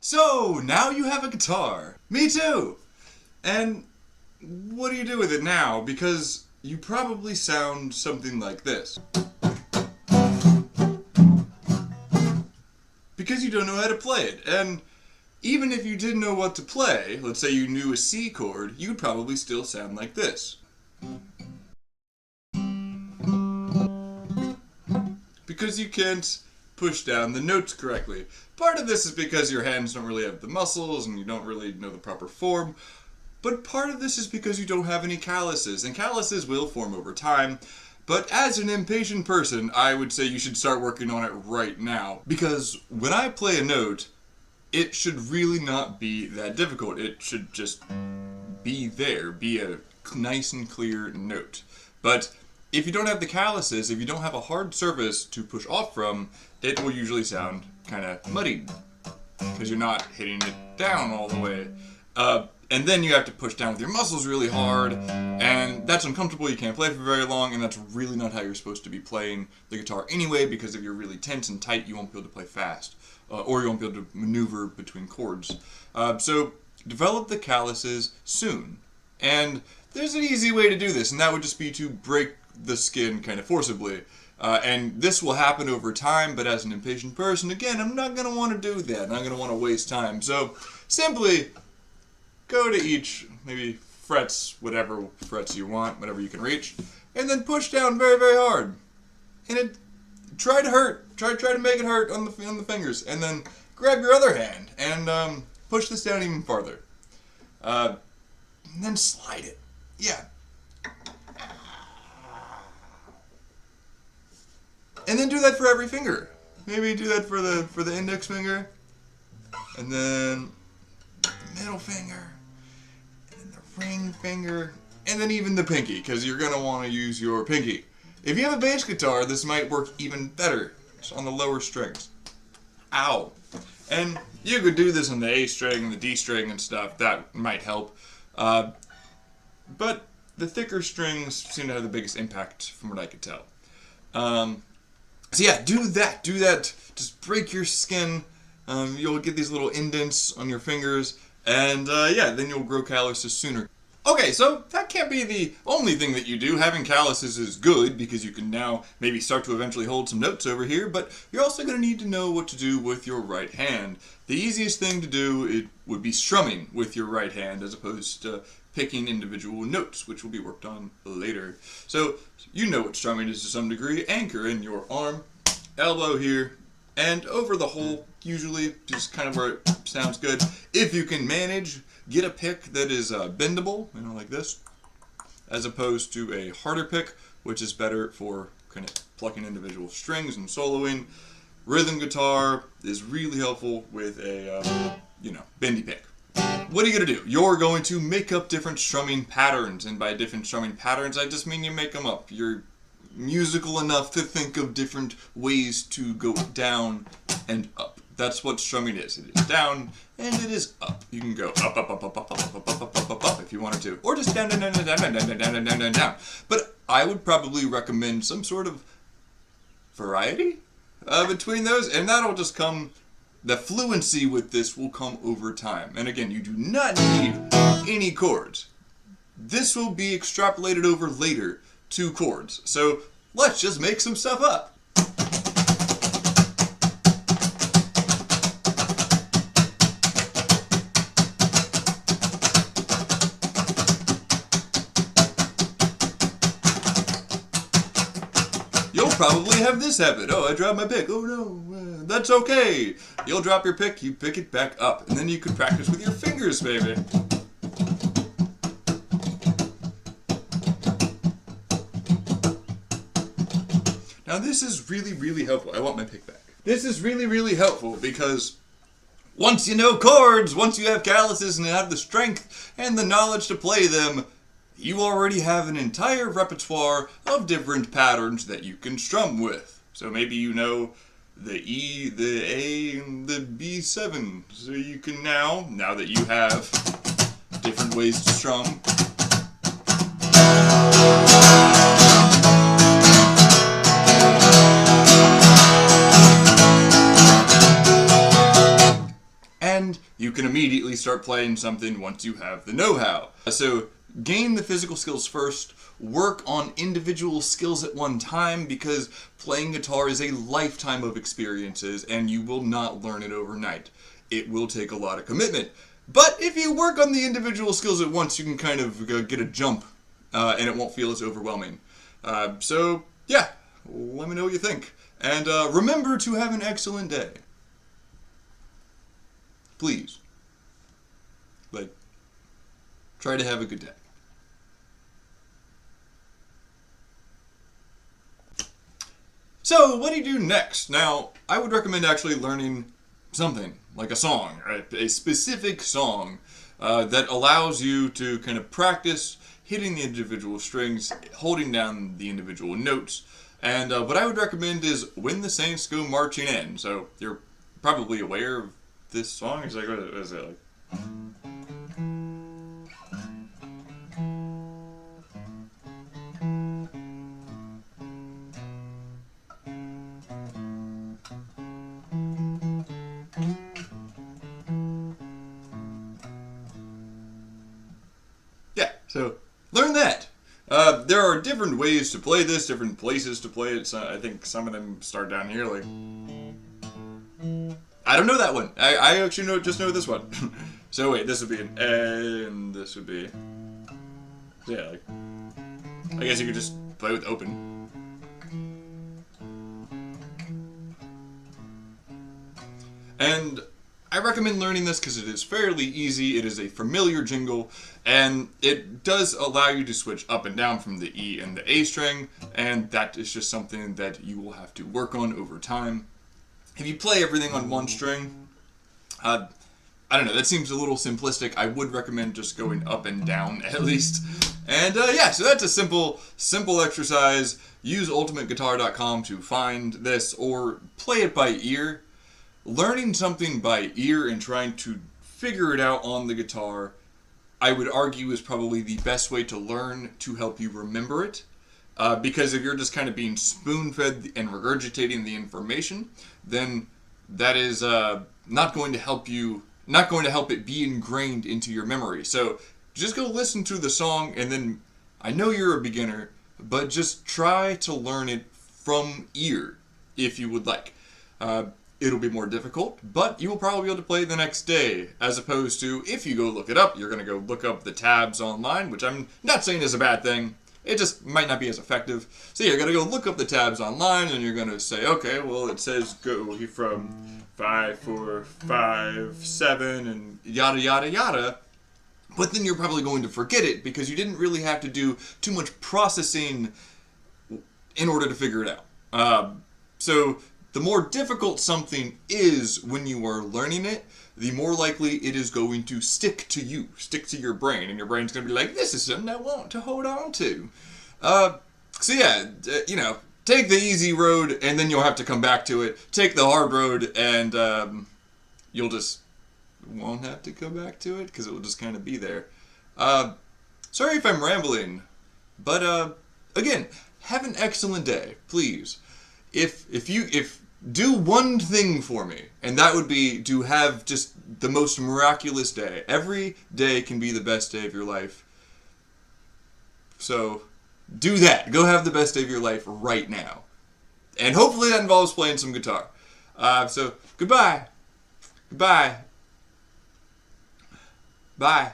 So, now you have a guitar. Me too. And what do you do with it now? Because you probably sound something like this. Because you don't know how to play it. And even if you didn't know what to play, let's say you knew a C chord, you'd probably still sound like this. Because you can't push down the notes correctly. Part of this is because your hands don't really have the muscles and you don't really know the proper form, but part of this is because you don't have any calluses, and calluses will form over time. But as an impatient person, I would say you should start working on it right now. Because when I play a note, it should really not be that difficult. It should just be there, be a nice and clear note. But if you don't have the calluses, if you don't have a hard surface to push off from, it will usually sound kind of muddied. Because you're not hitting it down all the way. And then you have to push down with your muscles really hard, and that's uncomfortable, you can't play for very long, and that's really not how you're supposed to be playing the guitar anyway, because if you're really tense and tight, you won't be able to play fast, or you won't be able to maneuver between chords. So develop the calluses soon. And there's an easy way to do this, and that would just be to break the skin kind of forcibly. And this will happen over time, but as an impatient person, again, I'm not going to want to do that. I'm not going to want to waste time. So simply go to each, maybe frets, whatever frets you want, whatever you can reach, and then push down very, very hard. And try to hurt. Try to make it hurt on the fingers. And then grab your other hand and push this down even farther. And then slide it. Yeah. And then do that for every finger. Maybe do that for the index finger, and then the middle finger, and the ring finger, and then even the pinky, because you're going to want to use your pinky. If you have a bass guitar, this might work even better. It's on the lower strings. Ow. And you could do this on the A string and the D string and stuff. That might help. But the thicker strings seem to have the biggest impact from what I could tell. So yeah, do that. Just break your skin. You'll get these little indents on your fingers. And yeah, then you'll grow calluses sooner. Okay, so that can't be the only thing that you do. Having calluses is good because you can now maybe start to eventually hold some notes over here, but you're also going to need to know what to do with your right hand. The easiest thing to do would be strumming with your right hand as opposed to picking individual notes, which will be worked on later. So you know what strumming is to some degree. Anchor in your arm, elbow here, and over the hole, usually just kind of where it sounds good. If you can manage, get a pick that is bendable, like this, as opposed to a harder pick, which is better for kind of plucking individual strings and soloing. Rhythm guitar is really helpful with a, bendy pick. What are you going to do? You're going to make up different strumming patterns, and by different strumming patterns, I just mean you make them up. You're musical enough to think of different ways to go down and up. That's what strumming is. It is down and it is up. You can go up, up, up, up, up, up, up, up, up, up, up, up if you wanted to, or just down, down, down, down, down, down, down, down, down, down, down. But I would probably recommend some sort of variety between those, and that'll just come. The fluency with this will come over time. And again, you do not need any chords. This will be extrapolated over later to chords. So let's just make some stuff up. You'll probably have this happen. Oh, I dropped my pick. Oh no, that's okay. You'll drop your pick, you pick it back up, and then you can practice with your fingers, baby. Now this is really, really helpful. I want my pick back. This is really, really helpful because once you know chords, once you have calluses and have the strength and the knowledge to play them, you already have an entire repertoire of different patterns that you can strum with. So maybe you know the E, the A, and the B7. So you can now that you have different ways to strum, and and you can immediately start playing something once you have the know-how. So gain the physical skills first, work on individual skills at one time, because playing guitar is a lifetime of experiences and you will not learn it overnight. It will take a lot of commitment. But if you work on the individual skills at once, you can kind of get a jump and it won't feel as overwhelming. So yeah, let me know what you think. And remember to have an excellent day. Please. Like, try to have a good day. So, what do you do next? Now, I would recommend actually learning something, like a song, right? A specific song that allows you to kind of practice hitting the individual strings, holding down the individual notes. And what I would recommend is When the Saints Go Marching In. So, you're probably aware of this song. It's like, what is it like? Yeah, so learn that. There are different ways to play this, different places to play it. So I think some of them start down here, like... I don't know that one. I actually just know this one. So wait, this would be an A, and this would be... Yeah, like... I guess you could just play with open. And I recommend learning this because it is fairly easy, it is a familiar jingle, and it does allow you to switch up and down from the E and the A string, and that is just something that you will have to work on over time. If you play everything on one string, I don't know, that seems a little simplistic. I would recommend just going up and down at least. And yeah, so that's a simple exercise. Use ultimateguitar.com to find this, or play it by ear. Learning something by ear and trying to figure it out on the guitar, I would argue, is probably the best way to learn to help you remember it. Because if you're just kind of being spoon-fed and regurgitating the information, then that is not going to help it be ingrained into your memory. So just go listen to the song, and then, I know you're a beginner, but just try to learn it from ear, if you would like. It'll be more difficult, but you will probably be able to play it the next day, as opposed to, if you go look it up, you're going to go look up the tabs online, which I'm not saying is a bad thing. It just might not be as effective. So you're going to go look up the tabs online, and you're going to say, okay, well, it says go from 5, 4, 5, 7, and yada, yada, yada. But then you're probably going to forget it, because you didn't really have to do too much processing in order to figure it out. So the more difficult something is when you are learning it, the more likely it is going to stick to you, stick to your brain, and your brain's going to be like, this is something I want to hold on to. So yeah, take the easy road, and then you'll have to come back to it. Take the hard road, and you'll just won't have to come back to it, because it will just kind of be there. Sorry if I'm rambling, but again, have an excellent day, please. If do one thing for me, and that would be to have just the most miraculous day. Every day can be the best day of your life. So, do that. Go have the best day of your life right now. And hopefully that involves playing some guitar. So, goodbye. Goodbye. Bye.